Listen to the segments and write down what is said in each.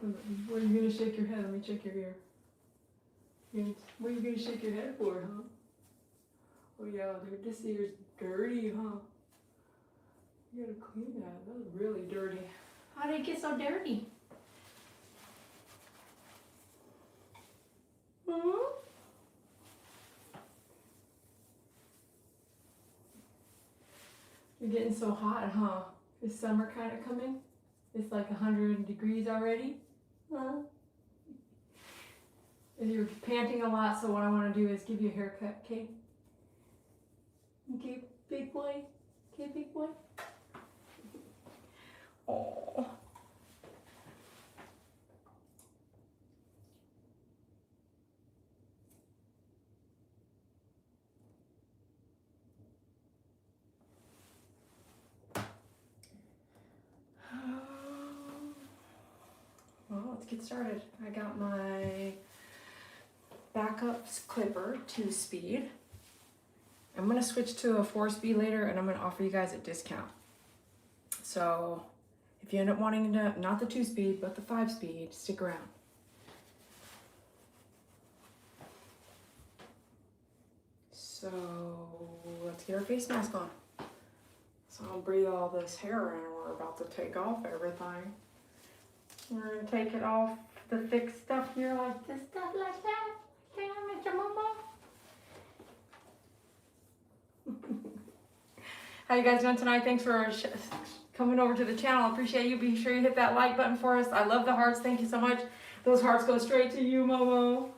What are you gonna shake your head? Let me check your ear. What are you gonna shake your head for, huh? Oh yeah, this ear's dirty, huh? You gotta clean that. That was really dirty. How did it get so dirty? Hmm? You're getting so hot, huh? Is summer kind of coming? It's like 100 degrees already. Huh? You're panting a lot, so what I want to do is give you a haircut, okay? Okay, big boy? Okay, big boy? Oh. Well, let's get started. I got my backup clipper 2-speed. I'm gonna switch to a 4-speed later, and I'm gonna offer you guys a discount. So if you end up wanting to, not the 2-speed, but the 5-speed, stick around. So let's get our face mask on. So I'll breathe all this hair in. We're about to take off everything. We're gonna take it off the thick stuff here, like this stuff, like that. Okay, Mr. Momo. How you guys doing tonight? Thanks for coming over to the channel. I appreciate you. Be sure you hit that like button for us. I love the hearts. Thank you so much. Those hearts go straight to you, Momo.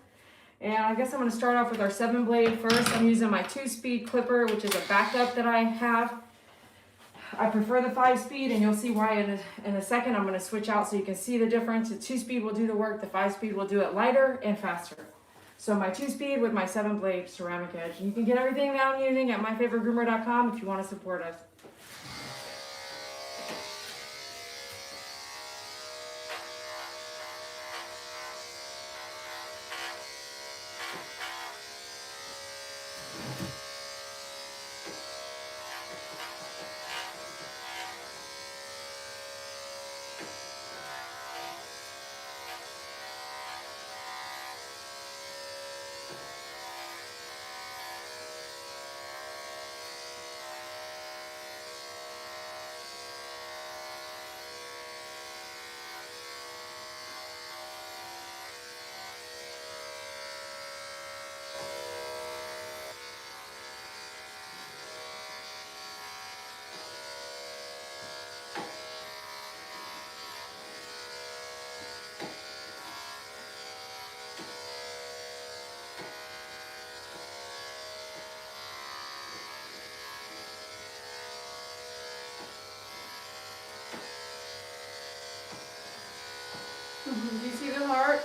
And I guess I'm going to start off with our 7-blade first. I'm using my 2-speed clipper, which is a backup that I have. I prefer the 5-speed, and you'll see why in a second. I'm going to switch out so you can see the difference. The 2-speed will do the work. The 5-speed will do it lighter and faster. So my 2-speed with my 7-blade ceramic edge. You can get everything that I'm using at myfavoritegroomer.com if you want to support us. Do you see the heart?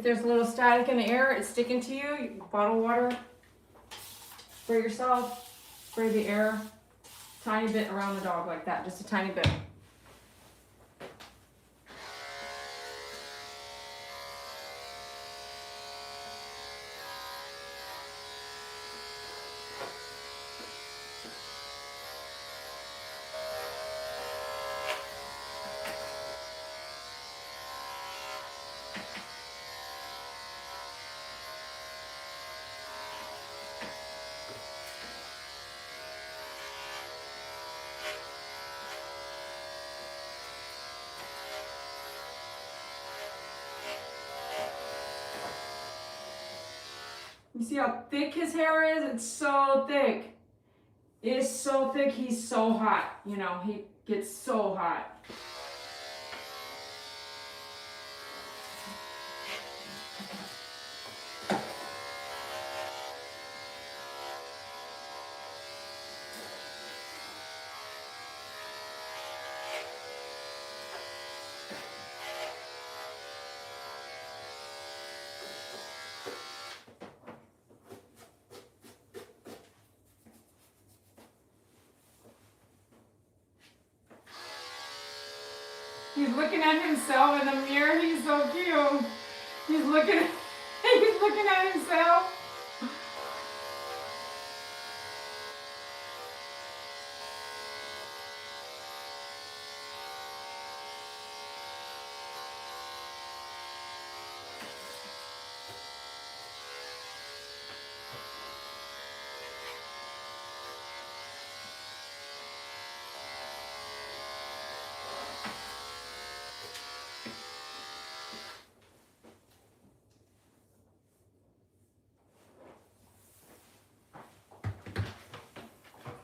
there's a little static in the air, it's sticking to you, you can bottle water, spray yourself, spray the air, tiny bit around the dog like that, just a tiny bit. You see how thick his hair is? It's so thick. It is so thick, he's so hot. You know, he gets so hot. He's looking at himself in the mirror. He's so cute. He's looking at himself.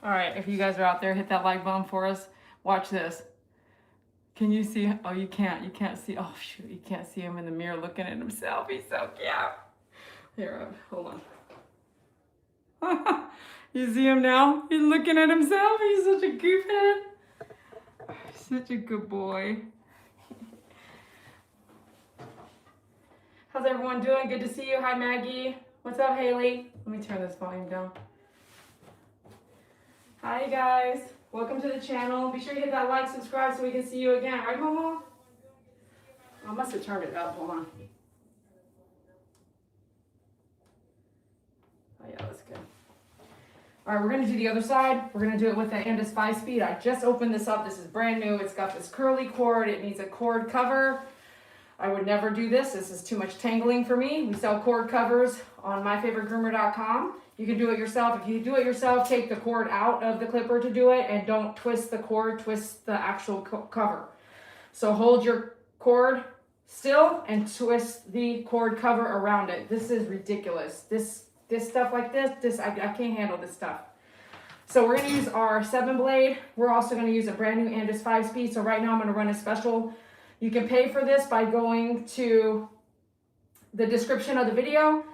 All right, if you guys are out there, hit that like button for us. Watch this. Can you see? Oh, you can't see. Oh, shoot, you can't see him in the mirror looking at himself. He's so cute. Here, hold on. You see him now? He's looking at himself. He's such a goofhead. Such a good boy. How's everyone doing? Good to see you. Hi, Maggie. What's up, Haley? Let me turn this volume down. Hi, guys. Welcome to the channel. Be sure to hit that like, subscribe so we can see you again. Right, Momo? I must have turned it up. Hold on. Oh, yeah, that's good. All right, we're going to do the other side. We're going to do it with the Andis 5-speed. I just opened this up. This is brand new. It's got this curly cord. It needs a cord cover. I would never do this. This is too much tangling for me. We sell cord covers on myfavoritegroomer.com. You can do it yourself. If you do it yourself, take the cord out of the clipper to do it and don't twist the cord, twist the actual cover. So hold your cord still and twist the cord cover around it. This is ridiculous. This stuff like this, I can't handle this stuff. So we're gonna use our 7-blade. We're also gonna use a brand new Andis 5-speed. So right now I'm gonna run a special. You can pay for this by going to the description of the video.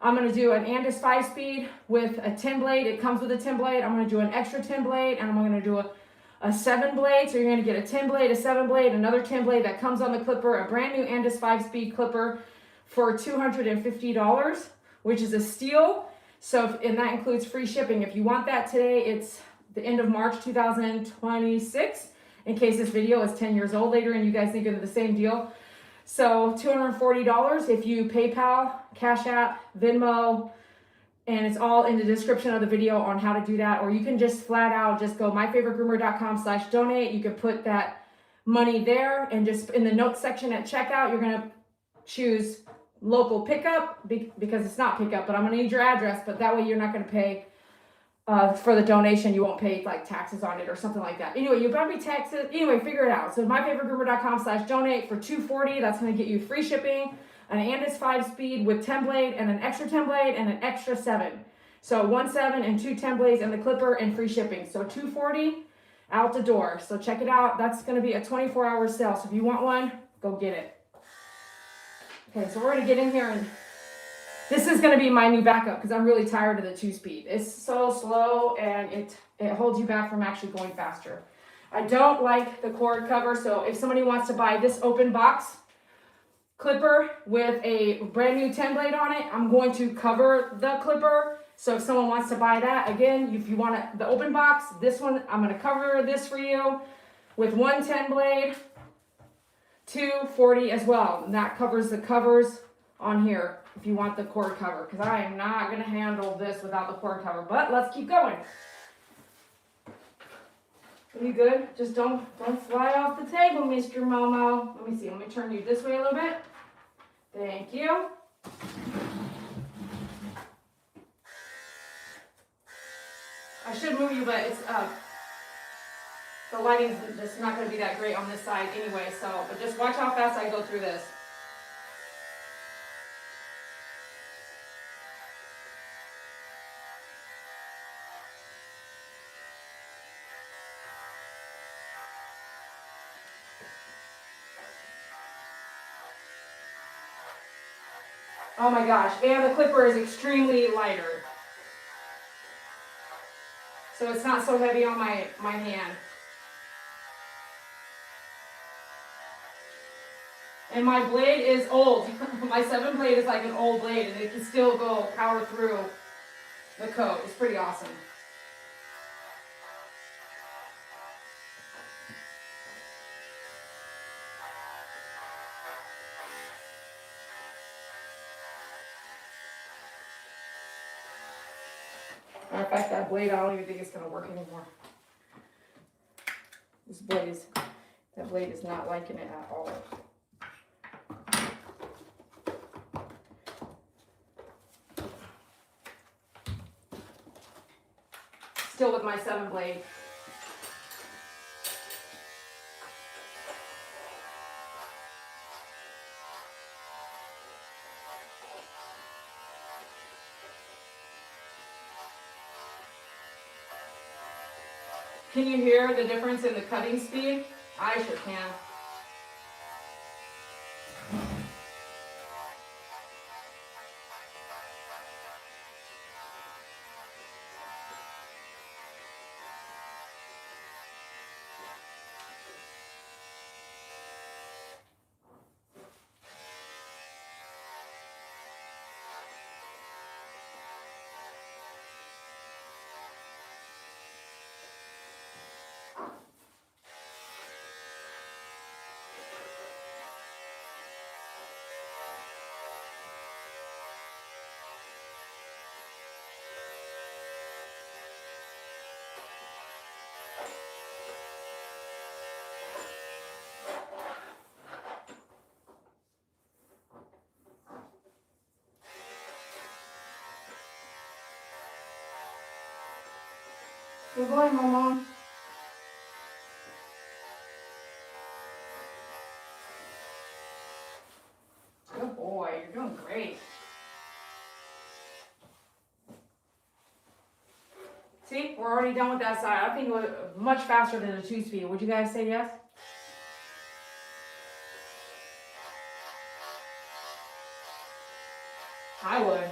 I'm going to do an Andis 5-speed with a 10-blade. It comes with a 10-blade. I'm going to do an extra 10-blade, and I'm going to do a 7-blade. So you're going to get a 10-blade, a 7-blade, another 10-blade that comes on the clipper, a brand new Andis 5-speed clipper for $250, which is a steal. So, and that includes free shipping. If you want that today, it's the end of March 2026, in case this video is 10 years old later and you guys think of the same deal. So $240 if you PayPal, Cash App, Venmo, and it's all in the description of the video on how to do that. Or you can just flat out just go myfavoritegroomer.com/donate. You can put that money there, and just in the notes section at checkout, you're going to choose local pickup because it's not pickup, but I'm going to need your address. But that way you're not going to pay for the donation. You won't pay like taxes on it or something like that. Anyway, you better be taxes. Anyway, figure it out. So myfavoritegroomer.com/donate for $240. That's going to get you free shipping, an Andis 5-speed with 10-blade and an extra 10-blade and an extra 7. So 1 7 and 2 10-blades and the clipper and free shipping. So $240 out the door. So check it out. That's going to be a 24-hour sale. So if you want one, go get it. Okay, so we're going to get in here, and this is going to be my new backup because I'm really tired of the 2-speed. It's so slow, and it holds you back from actually going faster. I don't like the cord cover, so if somebody wants to buy this open box clipper with a brand new 10 blade on it. I'm going to cover the clipper. So if someone wants to buy that, again, if you want the open box, this one, I'm going to cover this for you with one 10 blade, two 40 as well. And that covers the covers on here if you want the cord cover, because I am not going to handle this without the cord cover. But let's keep going. Are you good? Just don't fly off the table, Mr. Momo. Let me see. Let me turn you this way a little bit. Thank you. I should move you, but it's the lighting's just not going to be that great on this side anyway. So, but just watch how fast I go through this. Oh my gosh, and the clipper is extremely lighter. So it's not so heavy on my hand. And my blade is old. My 7 blade is like an old blade and it can still go power through the coat. It's pretty awesome. Matter of fact, that blade, I don't even think it's going to work anymore. That blade is not liking it at all. Still with my 7 blade. Can you hear the difference in the cutting speed? I sure can. Good boy, Momo. Good boy, you're doing great. See, we're already done with that side. I think it was much faster than a 2-speed. Would you guys say yes? I would.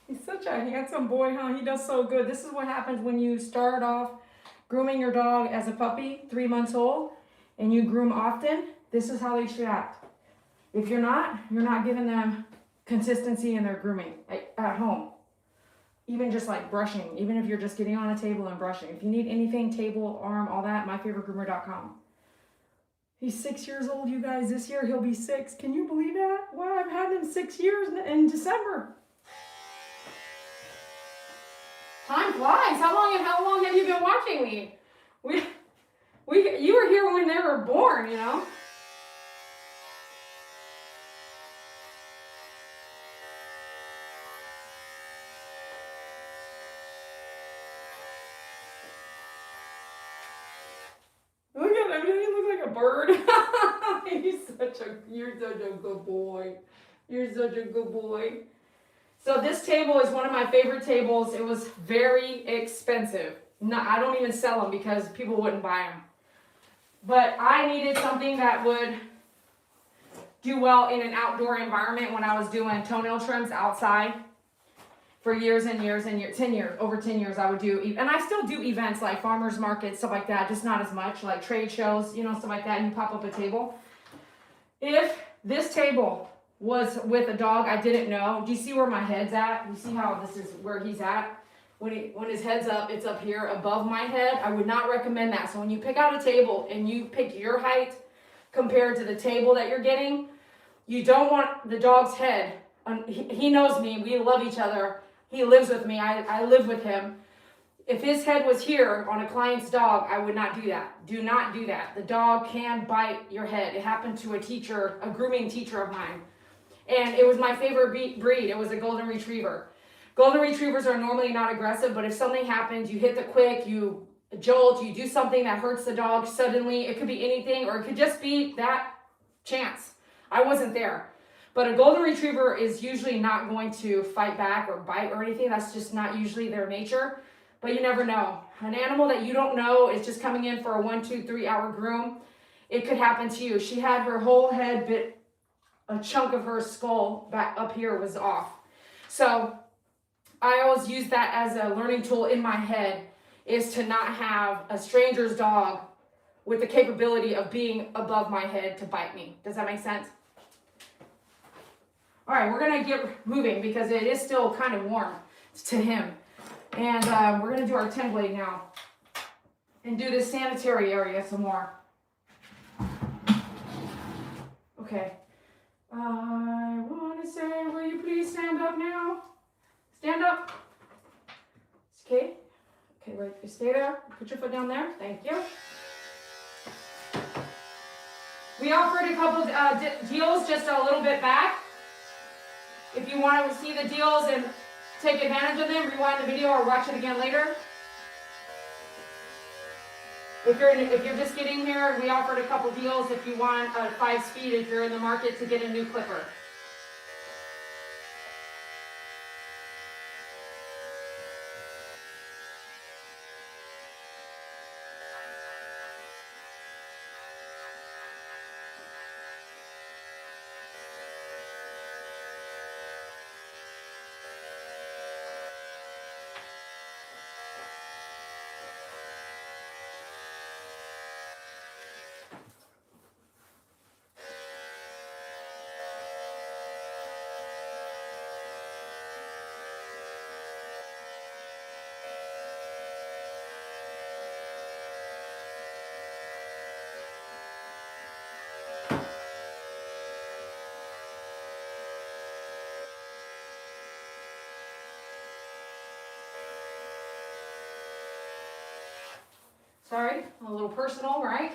He's such a handsome boy, huh? He does so good. This is what happens when you start off grooming your dog as a puppy, 3 months old, and you groom often. This is how they should act. If you're not giving them consistency in their grooming at home. Even just like brushing, even if you're just getting on a table and brushing. If you need anything, table, arm, all that, myfavoritegroomer.com. He's 6 years old, you guys. This year he'll be 6. Can you believe that? Wow, I've had him 6 years in December. Time flies. How long have you been watching me? You were here when they were born, you know. bird. You're such a good boy. You're such a good boy. So this table is one of my favorite tables. It was very expensive. No, I don't even sell them because people wouldn't buy them. But I needed something that would do well in an outdoor environment when I was doing toenail trims outside for years and years and years, 10 years, over 10 years I would do, and I still do events like farmers markets, stuff like that, just not as much, like trade shows, you know, stuff like that, and you pop up a table. If this table was with a dog I didn't know, do you see where my head's at? You see how this is where he's at? When his head's up, it's up here above my head. I would not recommend that. So when you pick out a table and you pick your height compared to the table that you're getting, you don't want the dog's head. He knows me. We love each other. He lives with me. I live with him. If his head was here on a client's dog, I would not do that. Do not do that. The dog can bite your head. It happened to a teacher, a grooming teacher of mine. And it was my favorite breed. It was a golden retriever. Golden retrievers are normally not aggressive, but if something happens, you hit the quick, you jolt, you do something that hurts the dog suddenly. It could be anything, or it could just be that chance. I wasn't there. But a golden retriever is usually not going to fight back or bite or anything. That's just not usually their nature. But you never know. An animal that you don't know is just coming in for a 1, 2, 3 hour groom. It could happen to you. She had her whole head bit, a chunk of her skull back up here was off. So I always use that as a learning tool in my head, is to not have a stranger's dog with the capability of being above my head to bite me. Does that make sense? All right, we're gonna get moving because it is still kind of warm to him. And we're gonna do our 10 blade now and do this sanitary area some more. Okay. I wanna say, will you please stand up now? Stand up. Okay. Okay, right. You stay there. Put your foot down there. Thank you. We offered a couple deals just a little bit back. If you want to see the deals and take advantage of them, rewind the video or watch it again later. If you're just getting here, we offered a couple deals if you want a 5-speed if you're in the market to get a new clipper. Sorry, a little personal, right?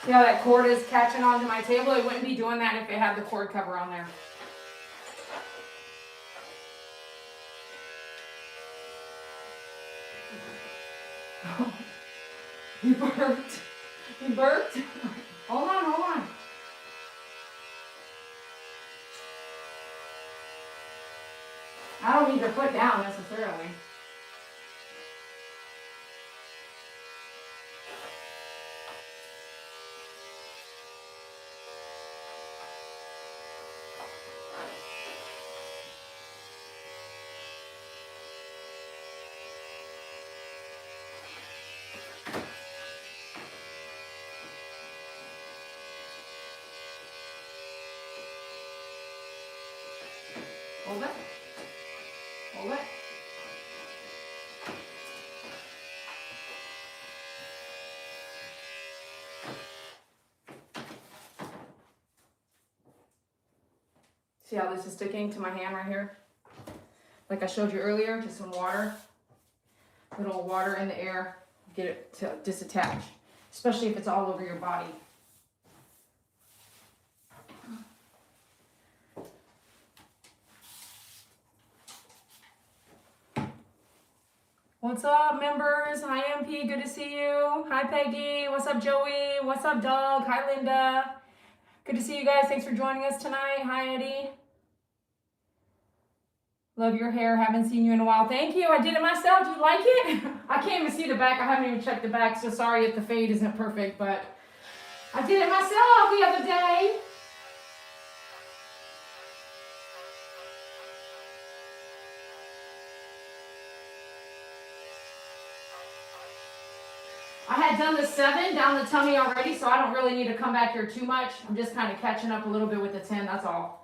See how that cord is catching onto my table? It wouldn't be doing that if it had the cord cover on there. You burped. You burped? Hold on, hold on. I don't need your foot down necessarily. See how this is sticking to my hand right here? Like I showed you earlier, just some water. Little water in the air, get it to disattach, especially if it's all over your body. What's up, members? Hi, MP. Good to see you. Hi, Peggy. What's up, Joey? What's up, Doug? Hi, Linda. Good to see you guys. Thanks for joining us tonight. Hi, Eddie. Love your hair. Haven't seen you in a while. Thank you. I did it myself. Do you like it? I can't even see the back. I haven't even checked the back, so sorry if the fade isn't perfect, but I did it myself the other day. I had done the 7 down the tummy already, so I don't really need to come back here too much. I'm just kind of catching up a little bit with the 10, that's all.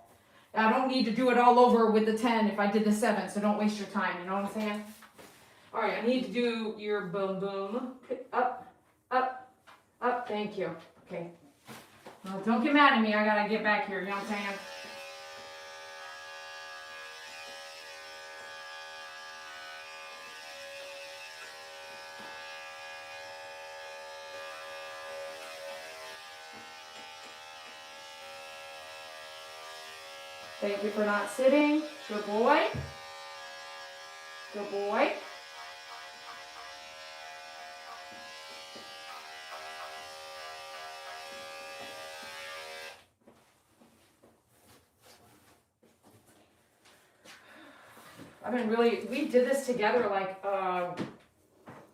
I don't need to do it all over with the 10 if I did the 7, so don't waste your time, you know what I'm saying? All right, I need to do your boom boom. Up, up, up, thank you. Okay. Well, don't get mad at me, I gotta get back here, you know what I'm saying? Thank you for not sitting. Good boy. Good boy. We did this together like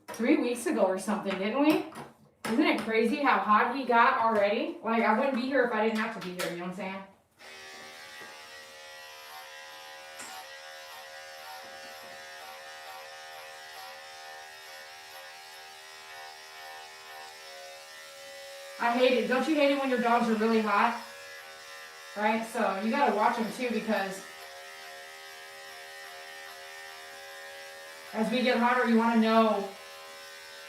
3 weeks ago or something, didn't we? Isn't it crazy how hot he got already? Like, I wouldn't be here if I didn't have to be here, you know what I'm saying? I hate it. Don't you hate it when your dogs are really hot? Right? So you gotta watch them too, because as we get hotter, you want to know,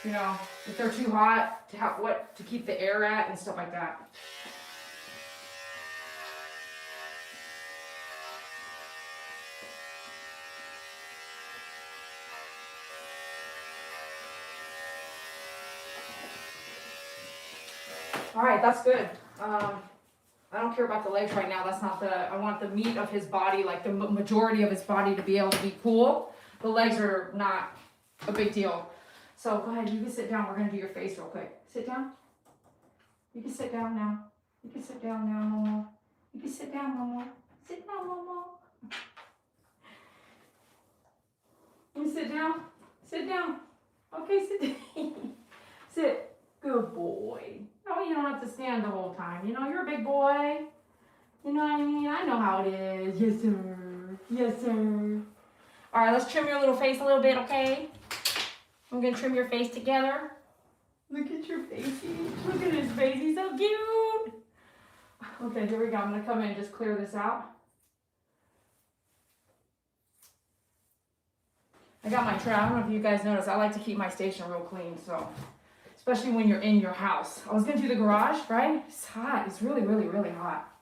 you know, if they're too hot, to have what to keep the air at and stuff like that. All right, that's good. I don't care about the legs right now. That's not I want the meat of his body, like the majority of his body, to be able to be cool. The legs are not a big deal. So go ahead, you can sit down. We're gonna do your face real quick. Sit down. You can sit down now. You can sit down now, Momo. You can sit down, Momo. Sit down, Momo. You sit down. Sit down. Okay, sit down. Sit. Good boy. Oh, you don't have to stand the whole time. You know, you're a big boy. You know what I mean? I know how it is. Yes, sir. Yes, sir. All right, let's trim your little face a little bit, okay? I'm going to trim your face together. Look at your facey. Look at his face. He's so cute. Okay, here we go. I'm going to come in and just clear this out. I got my tray. I don't know if you guys noticed. I like to keep my station real clean, so... especially when you're in your house. I was gonna do the garage, right? It's hot. It's really, really, really hot.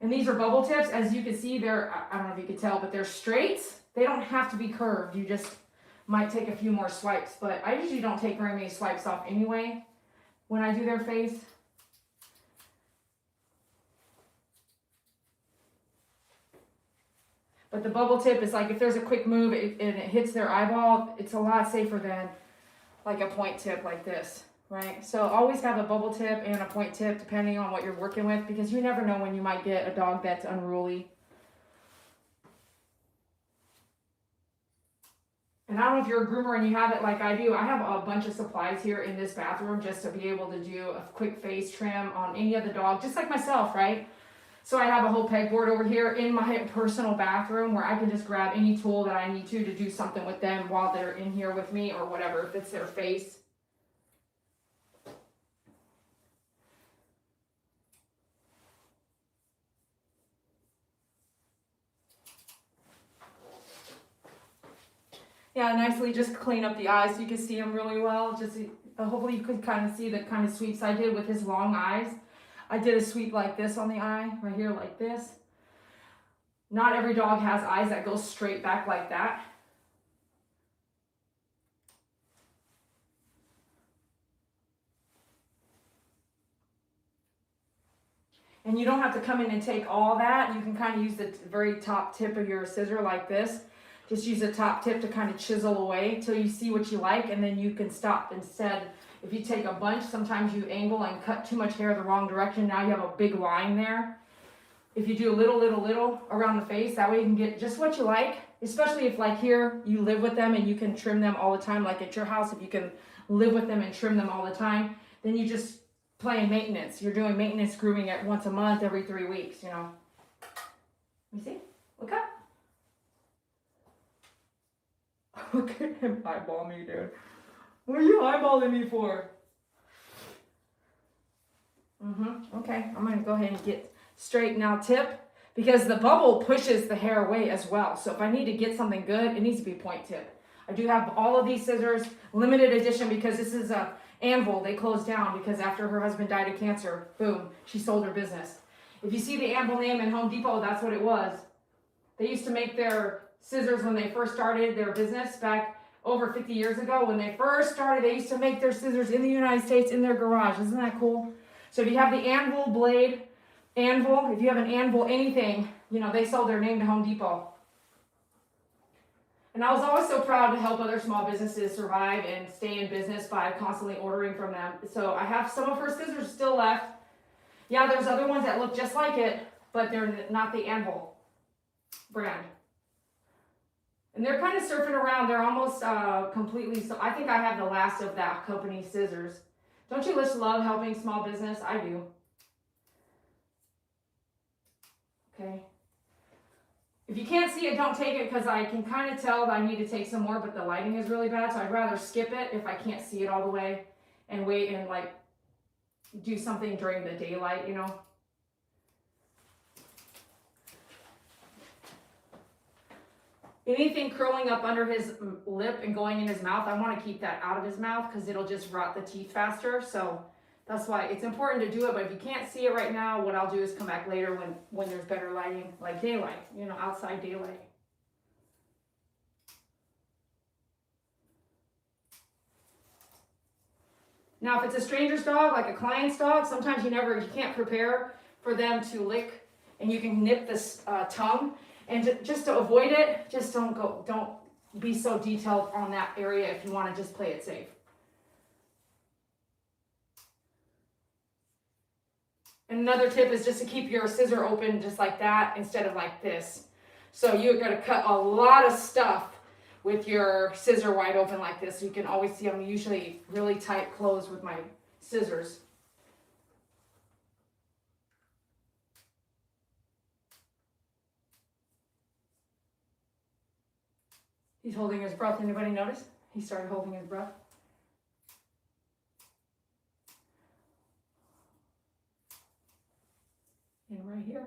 And these are bubble tips. As you can see, they're, I don't know if you can tell, but they're straights. They don't have to be curved. You just might take a few more swipes, but I usually don't take very many swipes off anyway when I do their face. But the bubble tip is like, if there's a quick move and it hits their eyeball, it's a lot safer than like a point tip like this, right? So always have a bubble tip and a point tip depending on what you're working with, because you never know when you might get a dog that's unruly. And I don't know if you're a groomer and you have it like I do. I have a bunch of supplies here in this bathroom just to be able to do a quick face trim on any of the dogs, just like myself, right? So I have a whole pegboard over here in my personal bathroom where I can just grab any tool that I need to do something with them while they're in here with me or whatever, if it's their face. Yeah, nicely just clean up the eyes so you can see him really well. Just hopefully you could kind of see the kind of sweeps I did with his long eyes. I did a sweep like this on the eye, right here like this. Not every dog has eyes that go straight back like that. And you don't have to come in and take all that. You can kind of use the very top tip of your scissor like this. Just use the top tip to kind of chisel away till you see what you like, and then you can stop. Instead, if you take a bunch, sometimes you angle and cut too much hair the wrong direction. Now you have a big line there. If you do a little around the face, that way you can get just what you like. Especially if, like here, you live with them and you can trim them all the time, like at your house, if you can live with them and trim them all the time, then you just playing maintenance. You're doing maintenance grooming at once a month, every 3 weeks, you know. You see? Look up. Look at him eyeball me, dude. What are you eyeballing me for? Okay, I'm gonna go ahead and get straight now tip, because the bubble pushes the hair away as well. So if I need to get something good, it needs to be point tip. I do have all of these scissors, limited edition, because this is a Anvil. They closed down because after her husband died of cancer, boom, she sold her business. If you see the Anvil name in Home Depot, that's what it was. They used to make their scissors when they first started their business back over 50 years ago. When they first started, they used to make their scissors in the United States in their garage. Isn't that cool? So if you have the Anvil blade, Anvil, if you have an Anvil anything, you know, they sold their name to Home Depot. And I was always so proud to help other small businesses survive and stay in business by constantly ordering from them. So I have some of her scissors still left. Yeah, there's other ones that look just like it, but they're not the Anvil brand. And they're kind of surfing around. They're almost completely, so I think I have the last of that company scissors. Don't you just love helping small business? I do. Okay. If you can't see it, don't take it, because I can kind of tell that I need to take some more, but the lighting is really bad, so I'd rather skip it if I can't see it all the way and wait and like do something during the daylight, you know. Anything curling up under his lip and going in his mouth, I want to keep that out of his mouth because it'll just rot the teeth faster. So that's why it's important to do it. But if you can't see it right now, what I'll do is come back later when there's better lighting, like daylight, you know, outside daylight. Now, if it's a stranger's dog, like a client's dog, sometimes you can't prepare for them to lick, and you can nip this tongue. And just to avoid it, just don't be so detailed on that area if you want to just play it safe. And another tip is just to keep your scissor open just like that instead of like this. So you're going to cut a lot of stuff with your scissor wide open like this. You can always see I'm usually really tight closed with my scissors. He's holding his breath. Anybody notice? He started holding his breath. And right here.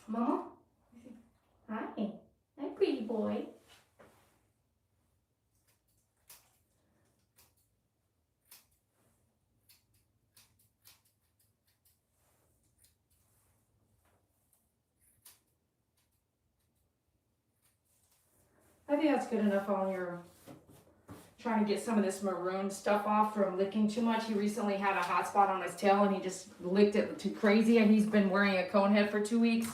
Mama? Hi. Hi, pretty boy. I think that's good enough on your trying to get some of this maroon stuff off from licking too much. He recently had a hot spot on his tail and he just licked it too crazy, and he's been wearing a cone head for 2 weeks.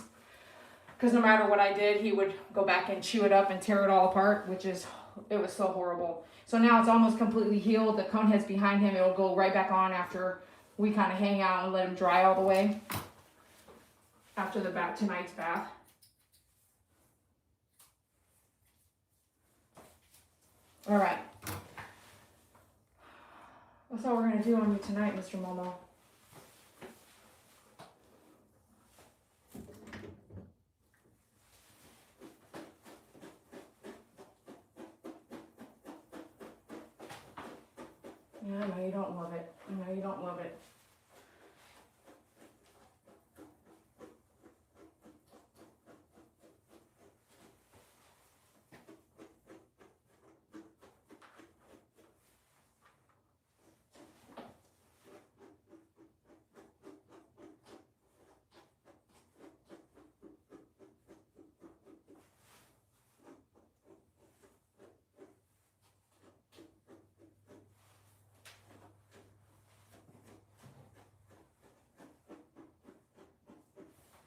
Because no matter what I did, he would go back and chew it up and tear it all apart, it was so horrible. So now it's almost completely healed. The cone head's behind him. It'll go right back on after we kind of hang out and let him dry all the way after tonight's bath. All right. That's all we're going to do on you tonight, Mr. Momo. Yeah, I know you don't love it. I know you don't love it.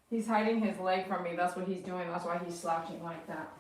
He's hiding his leg from me. That's what he's doing. That's why he's slouching like that.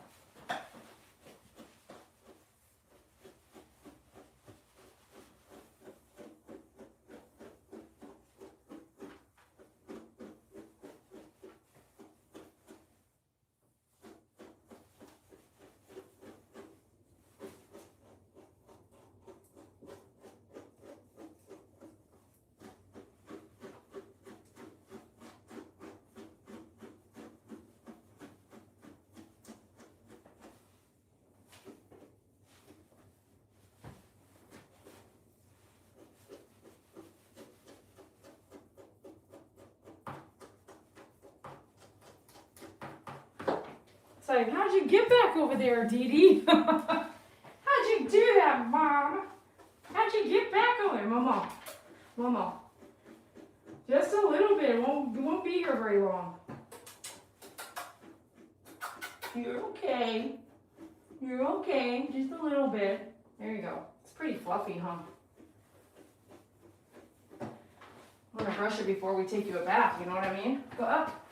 It's like, how'd you get back over there, Dede? How'd you do that, Mom? How'd you get back over there, Momo? Momo. Just a little bit. It won't be here very long. You're okay. You're okay. Just a little bit. There you go. It's pretty fluffy, huh? I'm gonna brush it before we take you a bath, you know what I mean? Go up.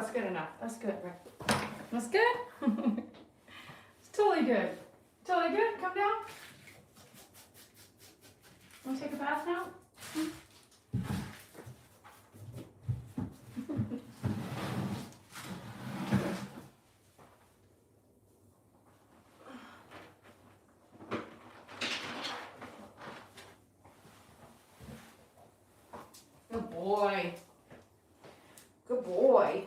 that's good enough. That's good, right? That's good? It's totally good. Totally good? Come down. Want to take a bath now? Good boy. Good boy.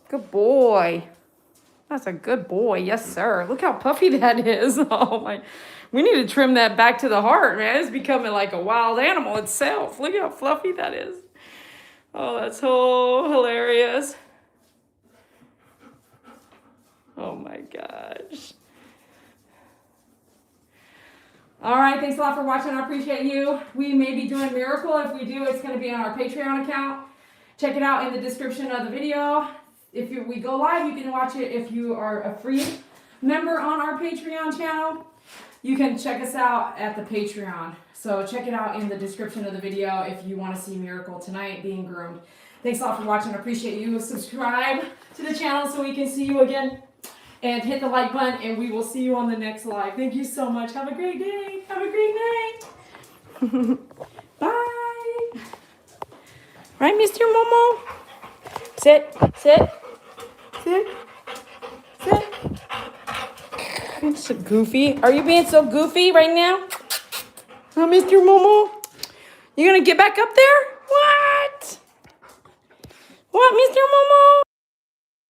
Good boy. That's a good boy. Yes, sir. Look how puffy that is. Oh, my. We need to trim that back to the heart, man. It's becoming like a wild animal itself. Look how fluffy that is. Oh, that's so hilarious. Oh, my gosh. All right, thanks a lot for watching. I appreciate you. We may be doing Miracle. If we do, it's going to be on our Patreon account. Check it out in the description of the video. If we go live, you can watch it if you are a free member on our Patreon channel. You can check us out at the Patreon. So check it out in the description of the video if you want to see Miracle tonight being groomed. Thanks a lot for watching. I appreciate you. Subscribe to the channel so we can see you again. And hit the like button, and we will see you on the next live. Thank you so much. Have a great day. Have a great night. Bye. Right, Mr. Momo? Sit, sit, sit, sit. You're so goofy. Are you being so goofy right now? Oh, Mr. Momo? You gonna get back up there? What? What, Mr. Momo?